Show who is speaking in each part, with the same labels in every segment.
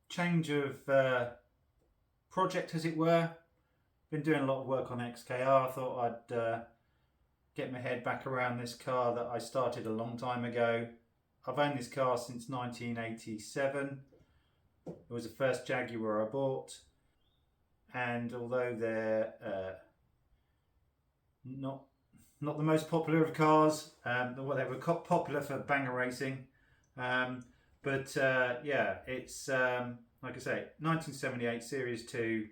Speaker 1: change of project, as it were. Been doing a lot of work on XJR. I thought I'd get my head back around this car that I started a long time ago. I've owned this car since 1987. It was the first Jaguar I bought, and although they're not the most popular of cars, well, they were popular for banger racing, but yeah, it's like I say, 1978 Series 2,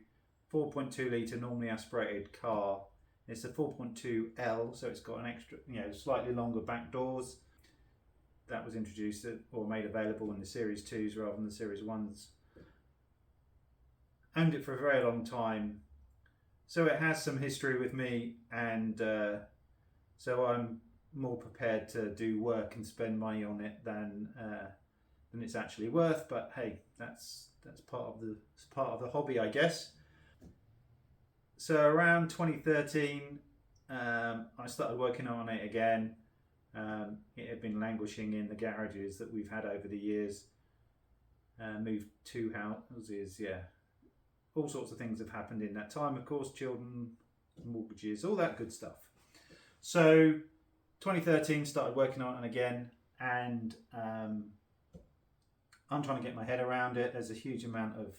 Speaker 1: 4.2 litre normally aspirated car. It's a 4.2L, so it's got an extra, slightly longer back doors. That was introduced or made available in the Series 2s rather than the Series 1s. Owned it for a very long time, so it has some history with me, and so I'm more prepared to do work and spend money on it than it's actually worth. But hey, that's part of the hobby, I guess. So around 2013, I started working on it again. It had been languishing in the garages that we've had over the years. Moved 2 houses, yeah. All sorts of things have happened in that time, of course, children, mortgages, all that good stuff. So 2013, started working on it again, and I'm trying to get my head around it. There's a huge amount of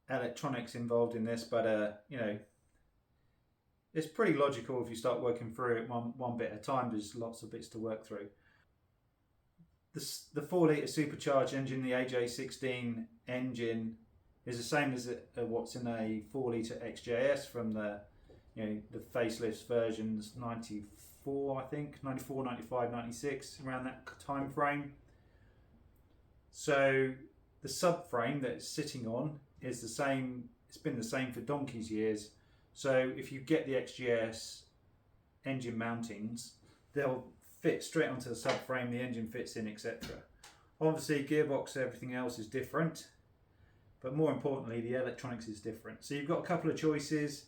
Speaker 1: electronics involved in this, but it's pretty logical if you start working through it one bit at a time. There's lots of bits to work through. The 4-litre supercharged engine, the AJ16 engine, is the same as what's in a 4-litre XJS from the facelift versions, 94, I think, 94, 95, 96, around that time frame. So the subframe that it's sitting on is the same. It's been the same for donkey's years. So if you get the XJS engine mountings, they'll fit straight onto the subframe, the engine fits in, etc. Obviously, gearbox, everything else is different, but more importantly, the electronics is different. So you've got a couple of choices.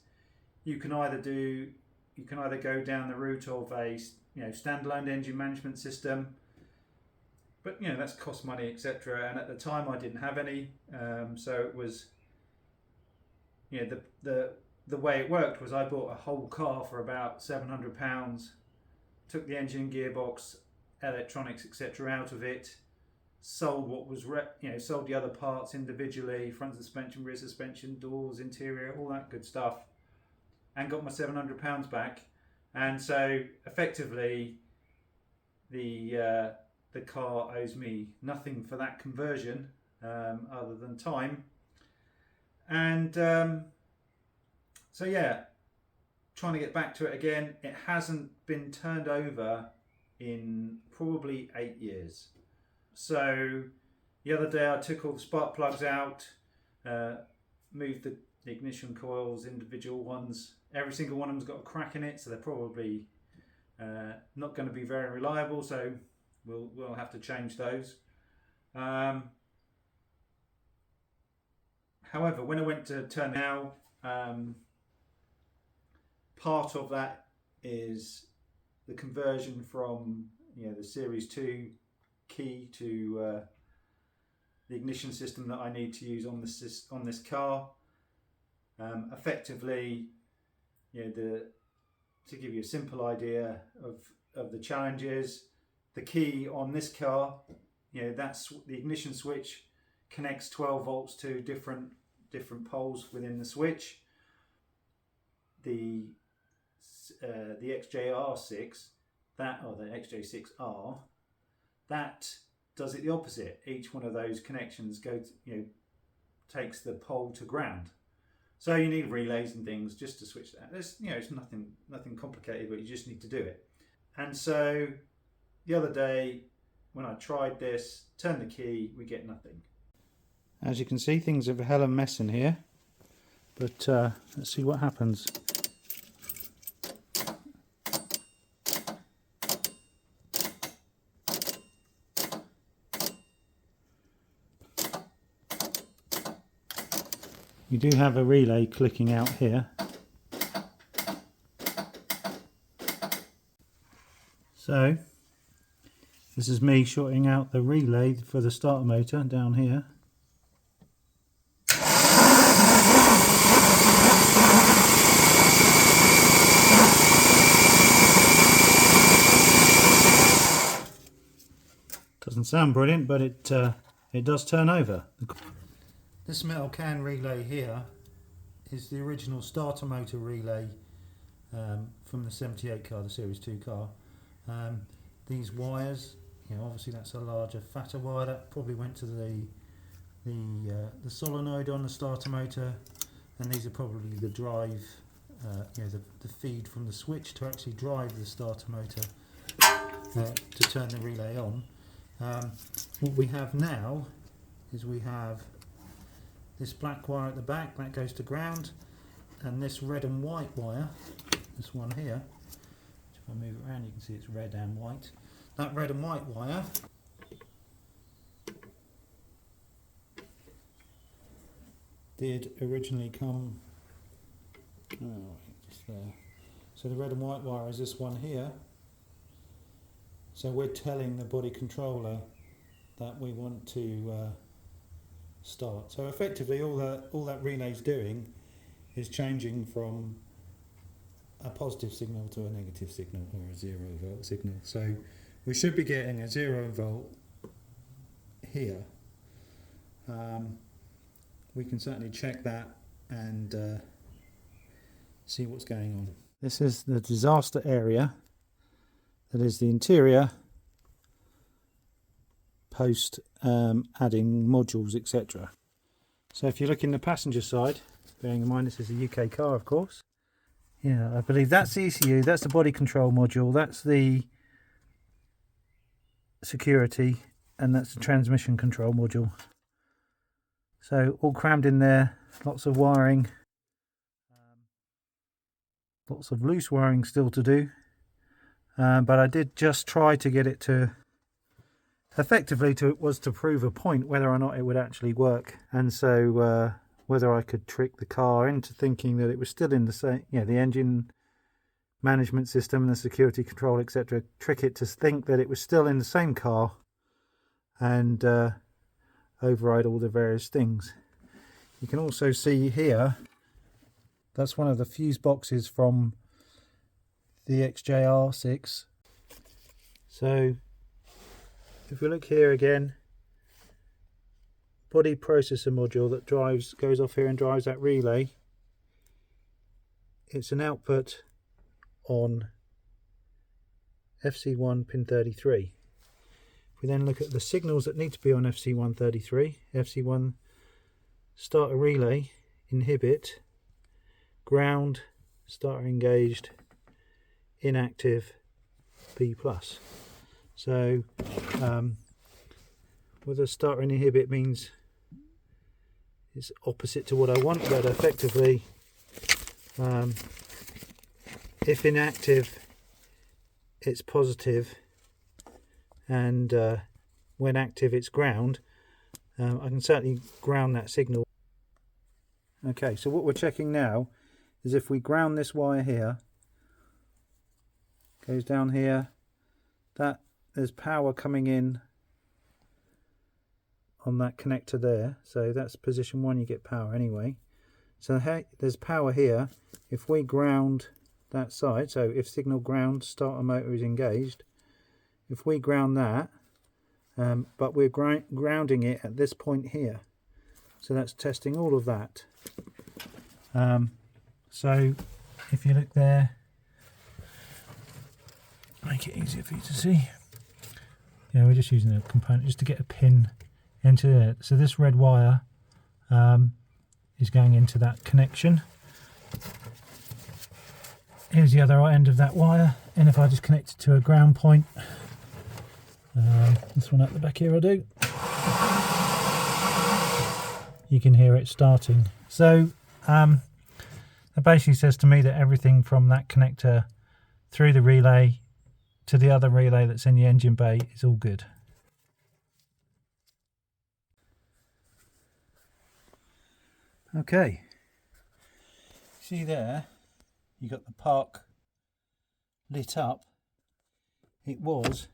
Speaker 1: You can either go down the route of a standalone engine management system, but that's cost money, etc. And at the time, I didn't have any, so it was the way it worked was I bought a whole car for about £700, took the engine, gearbox, electronics, etc. out of it, sold what was sold the other parts individually, front suspension, rear suspension, doors, interior, all that good stuff, and got my £700 back. And so effectively the car owes me nothing for that conversion, other than time. And so yeah, trying to get back to it again. It hasn't been turned over in probably 8 years. So the other day I took all the spark plugs out, moved the ignition coils, individual ones. Every single one of them's got a crack in it, so they're probably not going to be very reliable, so we'll have to change those. However, when I went to turn now, part of that is the conversion from the Series 2 key to the ignition system that I need to use on this car. Effectively, to give you a simple idea of the challenges, the key on this car, that's the ignition switch, connects 12 volts to different poles within the switch. The XJR6, or the XJ6R, that does it the opposite. Each one of those connections takes the pole to ground. So you need relays and things just to switch that. It's nothing complicated, but you just need to do it. And so the other day when I tried this, turn the key, we get nothing. As you can see, things are a hell of a mess in here, but let's see what happens. You do have a relay clicking out here. So this is me shorting out the relay for the starter motor down here. Doesn't sound brilliant, but it does turn over. This metal can relay here is the original starter motor relay from the 78 car, the Series 2 car. These wires, obviously that's a larger, fatter wire that probably went to the solenoid on the starter motor, and these are probably the drive, the feed from the switch to actually drive the starter motor to turn the relay on. What we have now is we have this black wire at the back that goes to ground, and this red and white wire, this one here, if I move it around you can see it's red and white. That red and white wire did originally come just there. So the red and white wire is this one here. So we're telling the body controller that we want to start. So effectively all that relay's doing is changing from a positive signal to a negative signal, or a 0 volt signal. So we should be getting a 0 volt here. We can certainly check that and see what's going on. This is the disaster area. That is the interior post adding modules, etc. So if you look in the passenger side, bearing in mind this is a UK car of course, I believe that's the ECU, that's the body control module, that's the security, and that's the transmission control module. So all crammed in there, lots of wiring, lots of loose wiring still to do, but I did just try to get it to effectively to prove a point whether or not it would actually work, and so whether I could trick the car into thinking that it was still in the same, the engine management system and the security control, etc., trick it to think that it was still in the same car and override all the various things. You can also see here, that's one of the fuse boxes from the XJR6. So if we look here again, body processor module that goes off here and drives that relay. It's an output on FC1 pin 33. If we then look at the signals that need to be on FC133, FC1 starter relay, inhibit, ground, starter engaged, inactive, P+. So whether starter inhibit means it's opposite to what I want, but effectively if inactive it's positive, and when active it's ground. I can certainly ground that signal. Okay, so what we're checking now is if we ground this wire here, goes down here, that there's power coming in on that connector there, so that's position 1, you get power anyway. So there's power here. If we ground that side, so if signal ground, starter motor is engaged, if we ground that, but we're grounding it at this point here, so that's testing all of that. So if you look there, make it easier for you to see. We're just using a component just to get a pin into there. So this red wire is going into that connection. Here's the other end of that wire, and if I just connect it to a ground point, this one at the back here I do, you can hear it starting. So that basically says to me that everything from that connector through the relay to the other relay that's in the engine bay is all good. Okay, see there, you got the park lit up. It was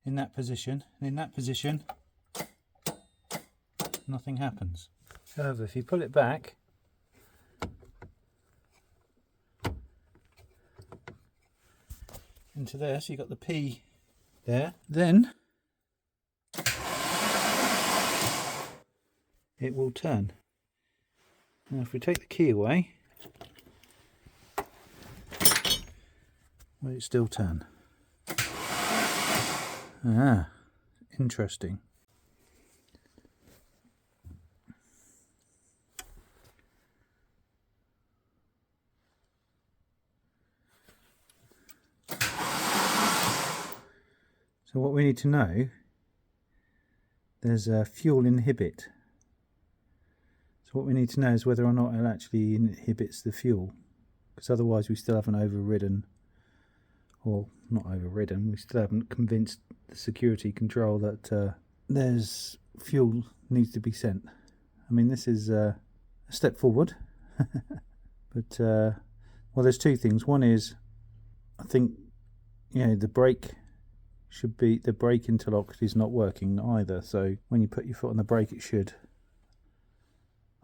Speaker 1: in that position, and in that position nothing happens. However, if you pull it back, into there, so you've got the P there, then it will turn. Now if we take the key away, will it still turn? Ah, interesting. So what we need to know, there's a fuel inhibit. So what we need to know is whether or not it actually inhibits the fuel, because otherwise we still haven't overridden, or not overridden, we still haven't convinced the security control that there's fuel needs to be sent. I mean, this is a step forward, but well, there's two things. One is, I think, the brake interlock is not working either, so when you put your foot on the brake it should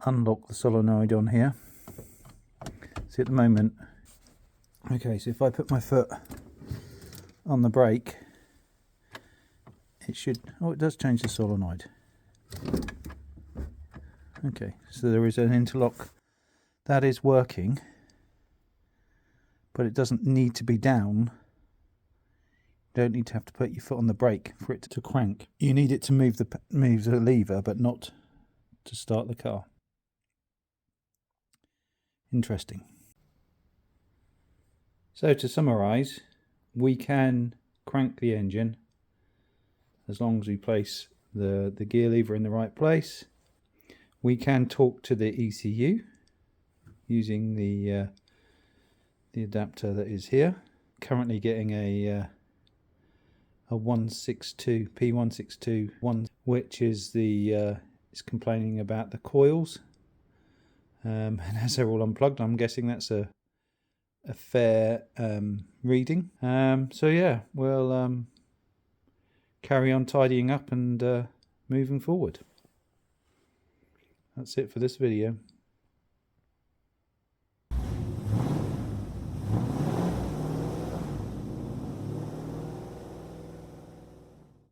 Speaker 1: unlock the solenoid on here. See, at the moment, okay, so if I put my foot on the brake, it should, oh, it does change the solenoid. Okay, so there is an interlock that is working, but it doesn't need to be down. You don't need to have to put your foot on the brake for it to crank. You need it to move the lever, but not to start the car. Interesting. So to summarise, we can crank the engine as long as we place the gear lever in the right place. We can talk to the ECU using the adapter that is here. Currently getting a 162 P162 which is is complaining about the coils, and as they're all unplugged, I'm guessing that's a fair reading. So yeah, we'll carry on tidying up and moving forward. That's it for this video.